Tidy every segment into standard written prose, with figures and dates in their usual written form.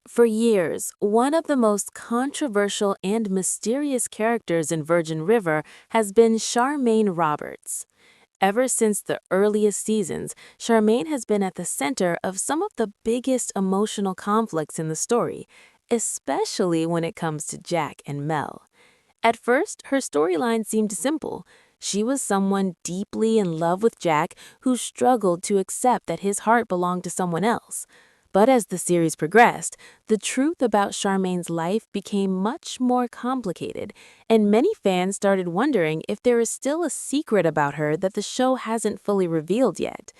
For years, one of the most controversial and mysterious characters in Virgin River has been Charmaine Roberts. Ever since the earliest seasons, Charmaine has been at the center of some of the biggest emotional conflicts in the story, especially when it comes to Jack and Mel. At first, her storyline seemed simple. She was someone deeply in love with Jack who struggled to accept that his heart belonged to someone else. But as the series progressed, the truth about Charmaine's life became much more complicated, and many fans started wondering if there is still a secret about her that the show hasn't fully revealed yet.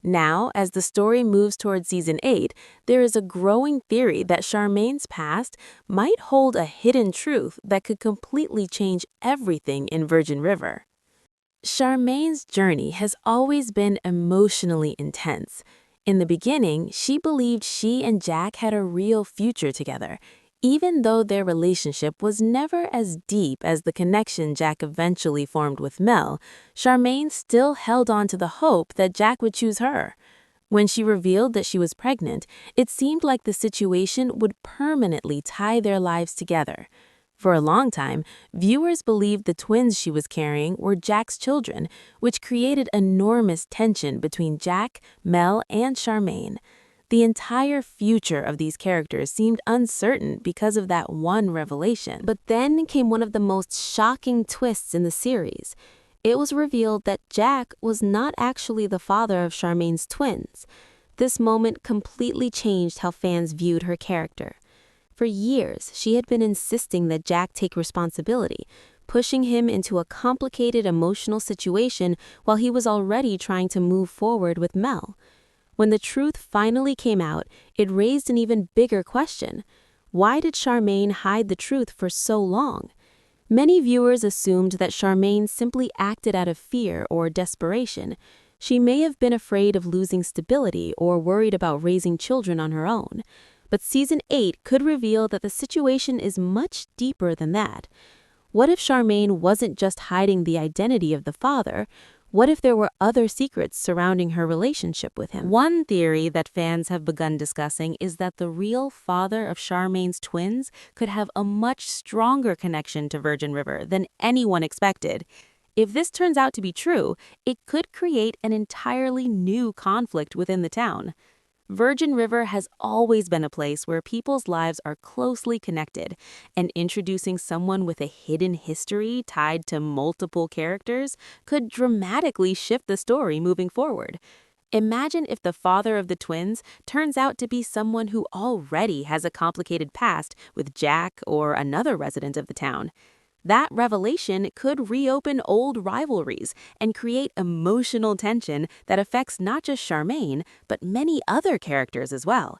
Now, as the story moves toward season 8, there is a growing theory that Charmaine's past might hold a hidden truth that could completely change everything in Virgin River. Charmaine's journey has always been emotionally intense. In the beginning, she believed she and Jack had a real future together, even though their relationship was never as deep as the connection Jack eventually formed with Mel. Charmaine still held on to the hope that Jack would choose her. When she revealed that she was pregnant, it seemed like the situation would permanently tie their lives together. For a long time, viewers believed the twins she was carrying were Jack's children, which created enormous tension between Jack, Mel, and Charmaine. The entire future of these characters seemed uncertain because of that one revelation. But then came one of the most shocking twists in the series. It was revealed that Jack was not actually the father of Charmaine's twins. This moment completely changed how fans viewed her character. For years, she had been insisting that Jack take responsibility, pushing him into a complicated emotional situation while he was already trying to move forward with Mel. When the truth finally came out, it raised an even bigger question. Why did Charmaine hide the truth for so long? Many viewers assumed that Charmaine simply acted out of fear or desperation. She may have been afraid of losing stability or worried about raising children on her own. But season 8 could reveal that the situation is much deeper than that. What if Charmaine wasn't just hiding the identity of the father? What if there were other secrets surrounding her relationship with him? One theory that fans have begun discussing is that the real father of Charmaine's twins could have a much stronger connection to Virgin River than anyone expected. If this turns out to be true, it could create an entirely new conflict within the town. Virgin River has always been a place where people's lives are closely connected, and introducing someone with a hidden history tied to multiple characters could dramatically shift the story moving forward. Imagine if the father of the twins turns out to be someone who already has a complicated past with Jack or another resident of the town. That revelation could reopen old rivalries and create emotional tension that affects not just Charmaine, but many other characters as well.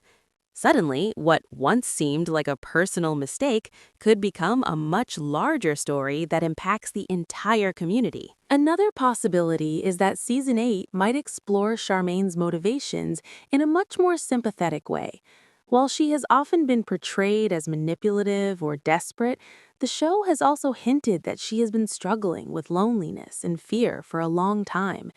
Suddenly, what once seemed like a personal mistake could become a much larger story that impacts the entire community. Another possibility is that Season 8 might explore Charmaine's motivations in a much more sympathetic way. While she has often been portrayed as manipulative or desperate, the show has also hinted that she has been struggling with loneliness and fear for a long time.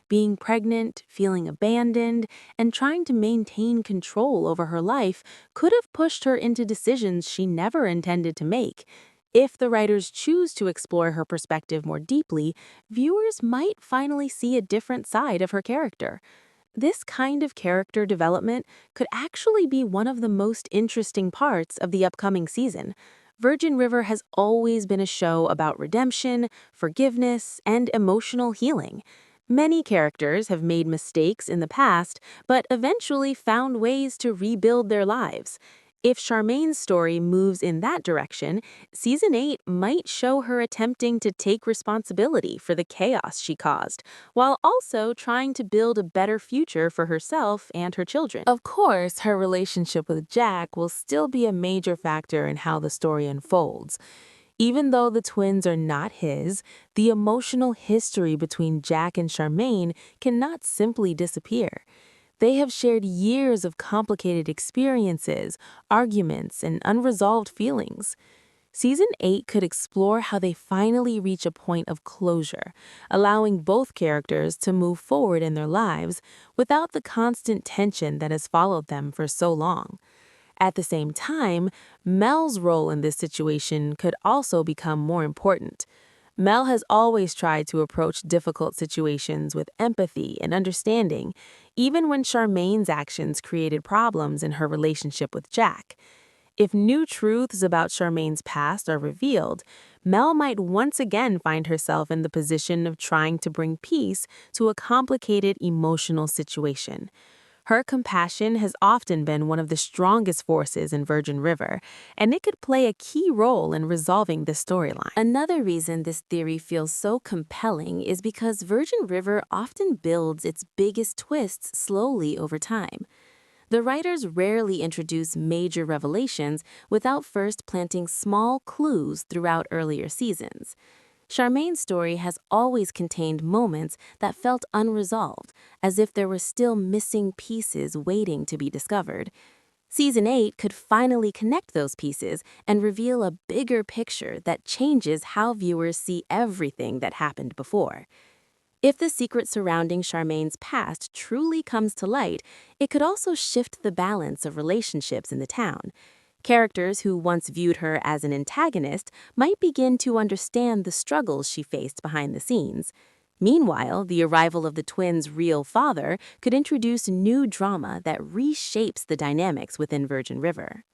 Being pregnant, feeling abandoned, and trying to maintain control over her life could have pushed her into decisions she never intended to make. If the writers choose to explore her perspective more deeply, viewers might finally see a different side of her character. This kind of character development could actually be one of the most interesting parts of the upcoming season. Virgin River has always been a show about redemption, forgiveness, and emotional healing. Many characters have made mistakes in the past, but eventually found ways to rebuild their lives. If Charmaine's story moves in that direction, Season 8 might show her attempting to take responsibility for the chaos she caused, while also trying to build a better future for herself and her children. Of course, her relationship with Jack will still be a major factor in how the story unfolds. Even though the twins are not his, the emotional history between Jack and Charmaine cannot simply disappear. They have shared years of complicated experiences, arguments, and unresolved feelings. Season 8 could explore how they finally reach a point of closure, allowing both characters to move forward in their lives without the constant tension that has followed them for so long. At the same time, Mel's role in this situation could also become more important. Mel has always tried to approach difficult situations with empathy and understanding, even when Charmaine's actions created problems in her relationship with Jack. If new truths about Charmaine's past are revealed, Mel might once again find herself in the position of trying to bring peace to a complicated emotional situation. Her compassion has often been one of the strongest forces in Virgin River, and it could play a key role in resolving this storyline. Another reason this theory feels so compelling is because Virgin River often builds its biggest twists slowly over time. The writers rarely introduce major revelations without first planting small clues throughout earlier seasons. Charmaine's story has always contained moments that felt unresolved, as if there were still missing pieces waiting to be discovered. Season 8 could finally connect those pieces and reveal a bigger picture that changes how viewers see everything that happened before. If the secret surrounding Charmaine's past truly comes to light, it could also shift the balance of relationships in the town. Characters who once viewed her as an antagonist might begin to understand the struggles she faced behind the scenes. Meanwhile, the arrival of the twins' real father could introduce new drama that reshapes the dynamics within Virgin River.